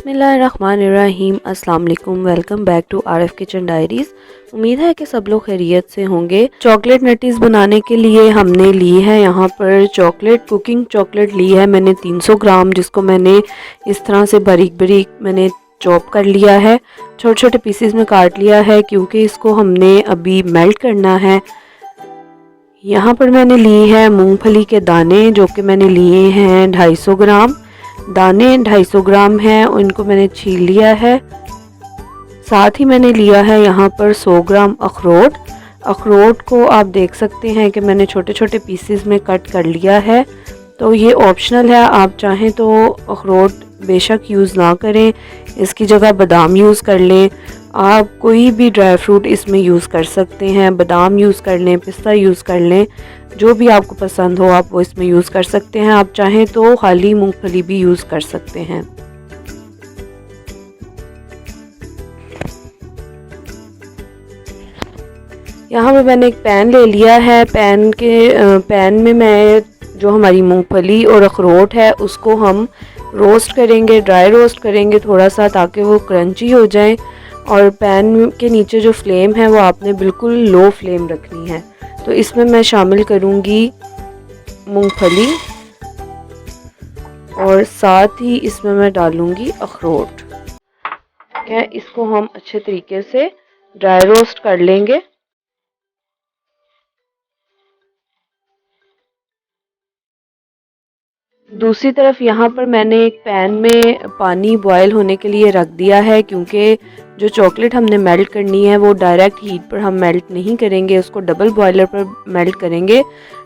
बिस्मिल्लाहिर्रहमानिर्रहीम। अस्सलाम वालेकुम। Welcome back to RF kitchen diaries. उम्मीद है कि सब लोग खैरियत से होंगे। चॉकलेट नटीज़ बनाने के लिए हमने ली है यहाँ पर चॉकलेट, कुकिंग चॉकलेट ली है मैंने 300 ग्राम, जिसको मैंने इस तरह से बारीक बारीक मैंने चॉप कर लिया है, छोटे छोटे पीसेस में काट लिया है क्योंकि इसको हमने अभी मेल्ट करना है। यहाँ पर मैंने ली है मूंगफली के दाने, जो कि मैंने लिए हैं 250 ग्राम। दाने 250 ग्राम हैं, इनको मैंने छील लिया है। साथ ही मैंने लिया है यहाँ पर 100 ग्राम अखरोट। अखरोट को आप देख सकते हैं कि मैंने छोटे छोटे पीसेस में कट कर लिया है। तो ये ऑप्शनल है, आप चाहें तो अखरोट बेशक यूज़ ना करें, इसकी जगह बादाम यूज़ कर लें। आप कोई भी ड्राई फ्रूट इसमें यूज़ कर सकते हैं, बादाम यूज़ कर लें, पिस्ता यूज़ कर लें, जो भी आपको पसंद हो आप वो इसमें यूज़ कर सकते हैं। आप चाहें तो खाली मूंगफली भी यूज़ कर सकते हैं। यहाँ पे मैंने एक पैन ले लिया है। पैन में मैं जो हमारी मूंगफली और अखरोट है उसको हम रोस्ट करेंगे, ड्राई रोस्ट करेंगे थोड़ा सा, ताकि वो क्रंची हो जाए। और पैन के नीचे जो फ्लेम है वो आपने बिल्कुल लो फ्लेम रखनी है। तो इसमें मैं शामिल करूँगी मूंगफली और साथ ही इसमें मैं डालूँगी अखरोट। क्या इसको हम अच्छे तरीके से ड्राई रोस्ट कर लेंगे। दूसरी तरफ यहाँ पर मैंने एक पैन में पानी बॉयल होने के लिए रख दिया है, क्योंकि जो चॉकलेट हमने मेल्ट करनी है वो डायरेक्ट हीट पर हम मेल्ट नहीं करेंगे, उसको डबल बॉयलर पर मेल्ट करेंगे।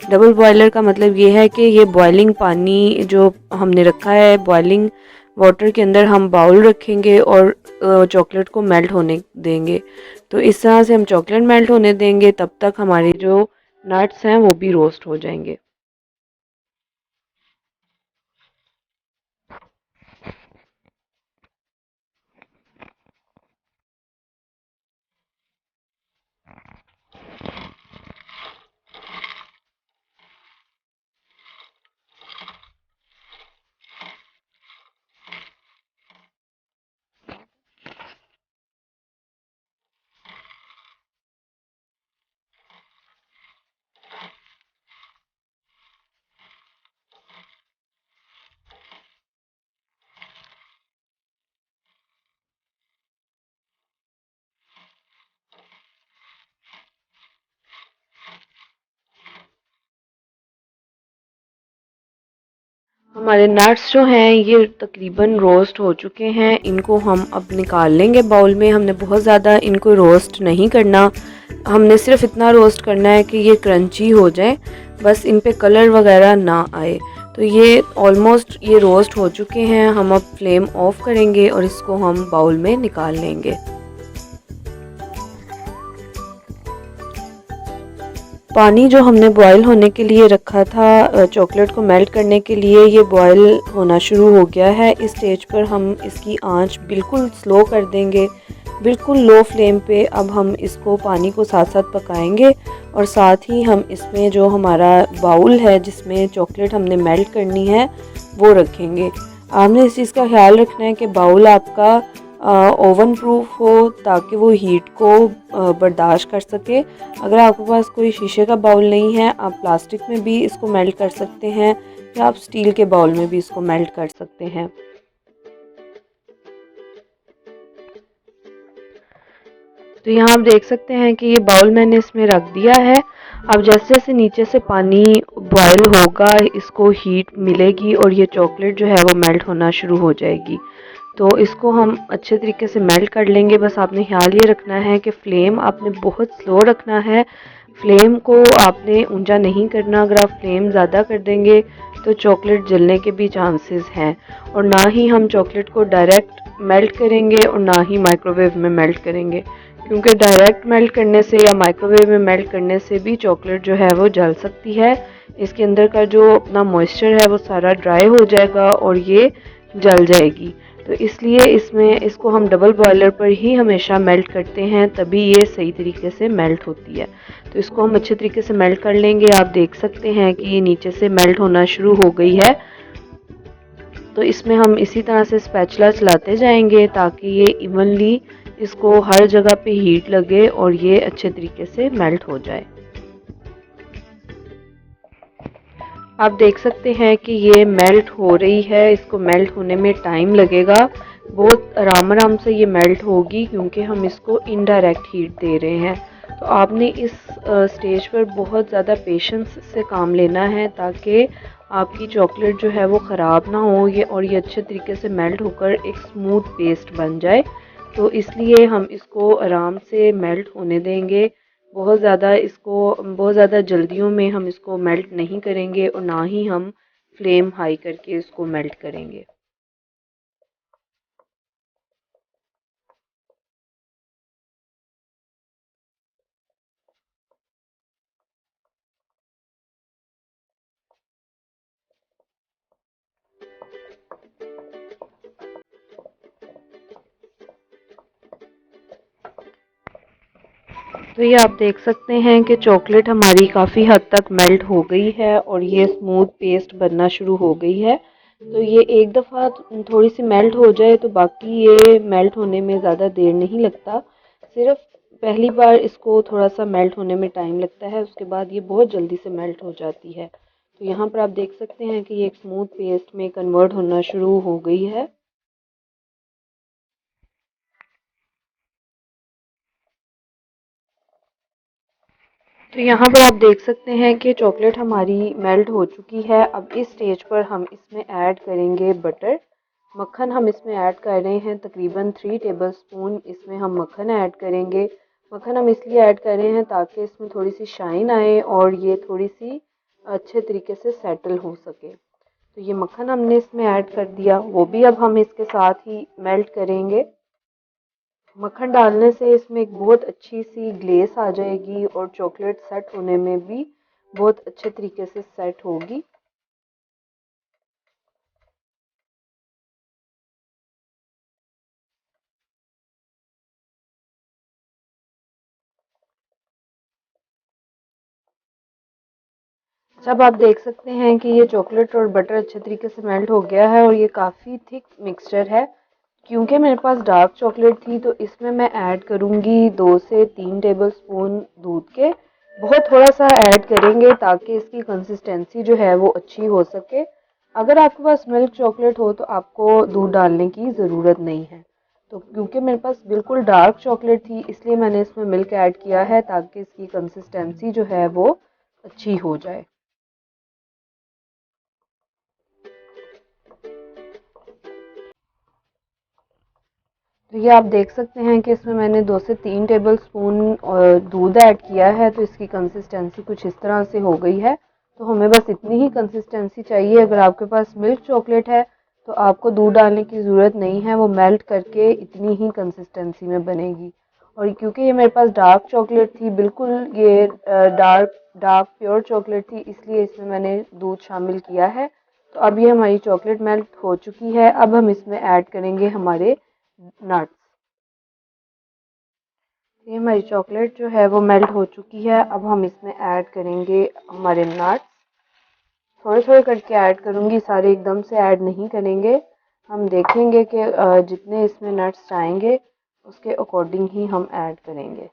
डबल बॉयलर का मतलब ये है कि ये बॉइलिंग पानी जो हमने रखा है, बॉइलिंग वाटर के अंदर हम बाउल रखेंगे और चॉकलेट को मेल्ट होने देंगे। तो इस तरह से हम चॉकलेट मेल्ट होने देंगे, तब तक हमारे जो नट्स हैं वो भी रोस्ट हो जाएंगे। हमारे नट्स जो हैं ये तकरीबन रोस्ट हो चुके हैं। इनको हम अब निकाल लेंगे बाउल में। हमने बहुत ज़्यादा इनको रोस्ट नहीं करना, हमने सिर्फ इतना रोस्ट करना है कि ये क्रंची हो जाए, बस इन पे कलर वगैरह ना आए। तो ये ऑलमोस्ट ये रोस्ट हो चुके हैं। हम अब फ्लेम ऑफ करेंगे और इसको हम बाउल में निकाल लेंगे। पानी जो हमने बॉईल होने के लिए रखा था चॉकलेट को मेल्ट करने के लिए, ये बॉईल होना शुरू हो गया है। इस स्टेज पर हम इसकी आंच बिल्कुल स्लो कर देंगे, बिल्कुल लो फ्लेम पे। अब हम इसको पानी को साथ साथ पकाएंगे और साथ ही हम इसमें जो हमारा बाउल है जिसमें चॉकलेट हमने मेल्ट करनी है वो रखेंगे। आपने इस चीज़ का ख्याल रखना है कि बाउल आपका ओवन प्रूफ हो, ताकि वो हीट को बर्दाश्त कर सके। अगर आपके पास कोई शीशे का बाउल नहीं है, आप प्लास्टिक में भी इसको मेल्ट कर सकते हैं या आप स्टील के बाउल में भी इसको मेल्ट कर सकते हैं। तो यहाँ आप देख सकते हैं कि ये बाउल मैंने इसमें रख दिया है। अब जैसे जैसे नीचे से पानी बॉयल होगा, इसको हीट मिलेगी और ये चॉकलेट जो है वो मेल्ट होना शुरू हो जाएगी। तो इसको हम अच्छे तरीके से मेल्ट कर लेंगे। बस आपने ख्याल ये रखना है कि फ्लेम आपने बहुत स्लो रखना है, फ्लेम को आपने ऊंचा नहीं करना। अगर आप फ्लेम ज़्यादा कर देंगे तो चॉकलेट जलने के भी चांसेस हैं। और ना ही हम चॉकलेट को डायरेक्ट मेल्ट करेंगे और ना ही माइक्रोवेव में मेल्ट करेंगे, क्योंकि डायरेक्ट मेल्ट करने से या माइक्रोवेव में मेल्ट करने से भी चॉकलेट जो है वो जल सकती है। इसके अंदर का जो अपना मॉइस्चर है वो सारा ड्राई हो जाएगा और ये जल जाएगी। तो इसलिए इसको हम डबल बॉयलर पर ही हमेशा मेल्ट करते हैं, तभी ये सही तरीके से मेल्ट होती है। तो इसको हम अच्छे तरीके से मेल्ट कर लेंगे। आप देख सकते हैं कि ये नीचे से मेल्ट होना शुरू हो गई है। तो इसमें हम इसी तरह से स्पैचुला चलाते जाएंगे ताकि ये इवनली इसको हर जगह पे हीट लगे और ये अच्छे तरीके से मेल्ट हो जाए। आप देख सकते हैं कि ये मेल्ट हो रही है, इसको मेल्ट होने में टाइम लगेगा, बहुत आराम आराम से ये मेल्ट होगी क्योंकि हम इसको इनडायरेक्ट हीट दे रहे हैं। तो आपने इस स्टेज पर बहुत ज़्यादा पेशेंस से काम लेना है ताकि आपकी चॉकलेट जो है वो ख़राब ना हो और ये अच्छे तरीके से मेल्ट होकर एक स्मूथ पेस्ट बन जाए। तो इसलिए हम इसको आराम से मेल्ट होने देंगे। बहुत ज़्यादा जल्दियों में हम इसको मेल्ट नहीं करेंगे और ना ही हम फ्लेम हाई करके इसको मेल्ट करेंगे। तो ये आप देख सकते हैं कि चॉकलेट हमारी काफ़ी हद तक मेल्ट हो गई है और ये स्मूथ पेस्ट बनना शुरू हो गई है। तो ये एक दफ़ा थोड़ी सी मेल्ट हो जाए तो बाकी ये मेल्ट होने में ज़्यादा देर नहीं लगता। सिर्फ पहली बार इसको थोड़ा सा मेल्ट होने में टाइम लगता है, उसके बाद ये बहुत जल्दी से मेल्ट हो जाती है। तो यहाँ पर आप देख सकते हैं कि ये एक स्मूथ पेस्ट में कन्वर्ट होना शुरू हो गई है। तो यहाँ पर आप देख सकते हैं कि चॉकलेट हमारी मेल्ट हो चुकी है। अब इस स्टेज पर हम इसमें ऐड करेंगे बटर। मक्खन हम इसमें ऐड कर रहे हैं, तकरीबन 3 टेबलस्पून इसमें हम मक्खन ऐड करेंगे। मक्खन हम इसलिए ऐड कर रहे हैं ताकि इसमें थोड़ी सी शाइन आए और ये थोड़ी सी अच्छे तरीके से सेटल हो सके। तो ये मक्खन हमने इसमें ऐड कर दिया, वो भी अब हम इसके साथ ही मेल्ट करेंगे। मक्खन डालने से इसमें एक बहुत अच्छी सी ग्लेस आ जाएगी और चॉकलेट सेट होने में भी बहुत अच्छे तरीके से सेट होगी। जब आप देख सकते हैं कि ये चॉकलेट और बटर अच्छे तरीके से मेल्ट हो गया है और ये काफ़ी थिक मिक्सचर है। क्योंकि मेरे पास डार्क चॉकलेट थी तो इसमें मैं ऐड करूँगी 2 से 3 टेबलस्पून दूध के। बहुत थोड़ा सा ऐड करेंगे ताकि इसकी कंसिस्टेंसी जो है वो अच्छी हो सके। अगर आपके पास मिल्क चॉकलेट हो तो आपको दूध डालने की ज़रूरत नहीं है। तो क्योंकि मेरे पास बिल्कुल डार्क चॉकलेट थी इसलिए मैंने इसमें मिल्क ऐड किया है ताकि इसकी कंसिस्टेंसी जो है वो अच्छी हो जाए। तो ये आप देख सकते हैं कि इसमें मैंने 2 से 3 टेबलस्पून दूध ऐड किया है, तो इसकी कंसिस्टेंसी कुछ इस तरह से हो गई है। तो हमें बस इतनी ही कंसिस्टेंसी चाहिए। अगर आपके पास मिल्क चॉकलेट है तो आपको दूध डालने की ज़रूरत नहीं है, वो मेल्ट करके इतनी ही कंसिस्टेंसी में बनेगी। और क्योंकि ये मेरे पास डार्क चॉकलेट थी, बिल्कुल ये डार्क डार्क प्योर चॉकलेट थी, इसलिए इसमें मैंने दूध शामिल किया है। तो अब ये हमारी चॉकलेट मेल्ट हो चुकी है। अब हम इसमें ऐड करेंगे हमारे नट्स। ये हमारी चॉकलेट जो है वो मेल्ट हो चुकी है। अब हम इसमें ऐड करेंगे हमारे नट्स। थोड़े थोड़े करके ऐड करूँगी, सारे एकदम से ऐड नहीं करेंगे। हम देखेंगे कि जितने इसमें नट्स आएंगे उसके अकॉर्डिंग ही हम ऐड करेंगे।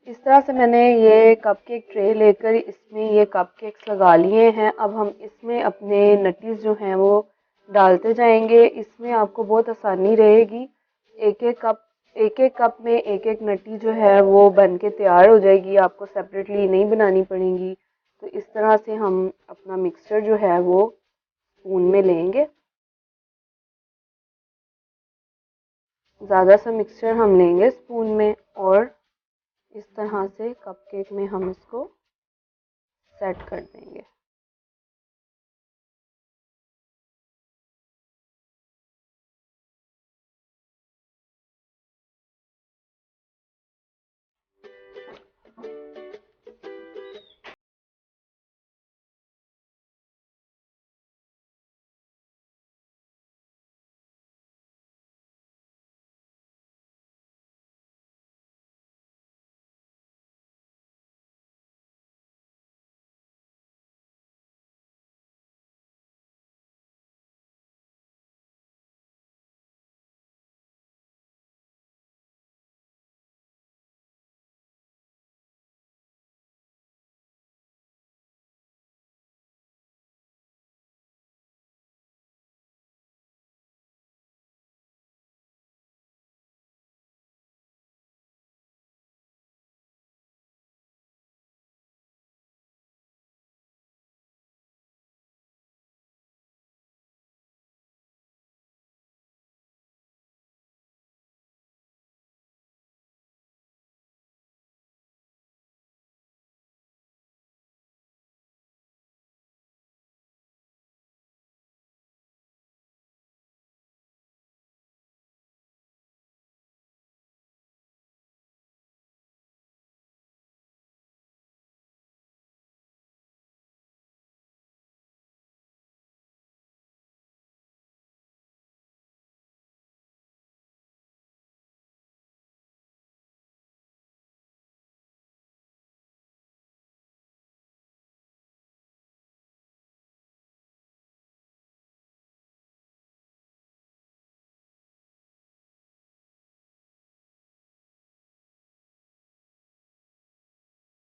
इस तरह से मैंने ये कपकेक ट्रे लेकर इसमें ये कपकेक्स लगा लिए हैं। अब हम इसमें अपने नट्टीज जो हैं वो डालते जाएंगे। इसमें आपको बहुत आसानी रहेगी। एक एक कप में एक एक नट्टी जो है वो बन के तैयार हो जाएगी, आपको सेपरेटली नहीं बनानी पड़ेगी। तो इस तरह से हम अपना मिक्सचर जो है वो स्पून में लेंगे। ज़्यादा सा मिक्सचर हम लेंगे स्पून में और इस तरह से कपकेक में हम इसको सेट कर देंगे।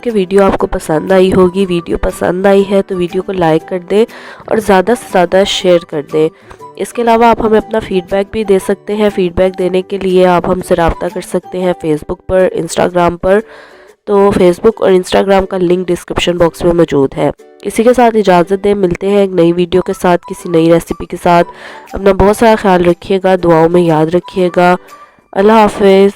कि वीडियो आपको पसंद आई होगी। वीडियो पसंद आई है तो वीडियो को लाइक कर दें और ज़्यादा से ज़्यादा शेयर कर दें। इसके अलावा आप हमें अपना फ़ीडबैक भी दे सकते हैं। फ़ीडबैक देने के लिए आप हमसे रब्ता कर सकते हैं फ़ेसबुक पर, इंस्टाग्राम पर। तो फ़ेसबुक और इंस्टाग्राम का लिंक डिस्क्रिप्शन बॉक्स में मौजूद है। इसी के साथ इजाज़त दें, मिलते हैं एक नई वीडियो के साथ, किसी नई रेसिपी के साथ। अपना बहुत सारा ख्याल रखिएगा, दुआओं में याद रखिएगा। अल्लाह हाफ़िज़।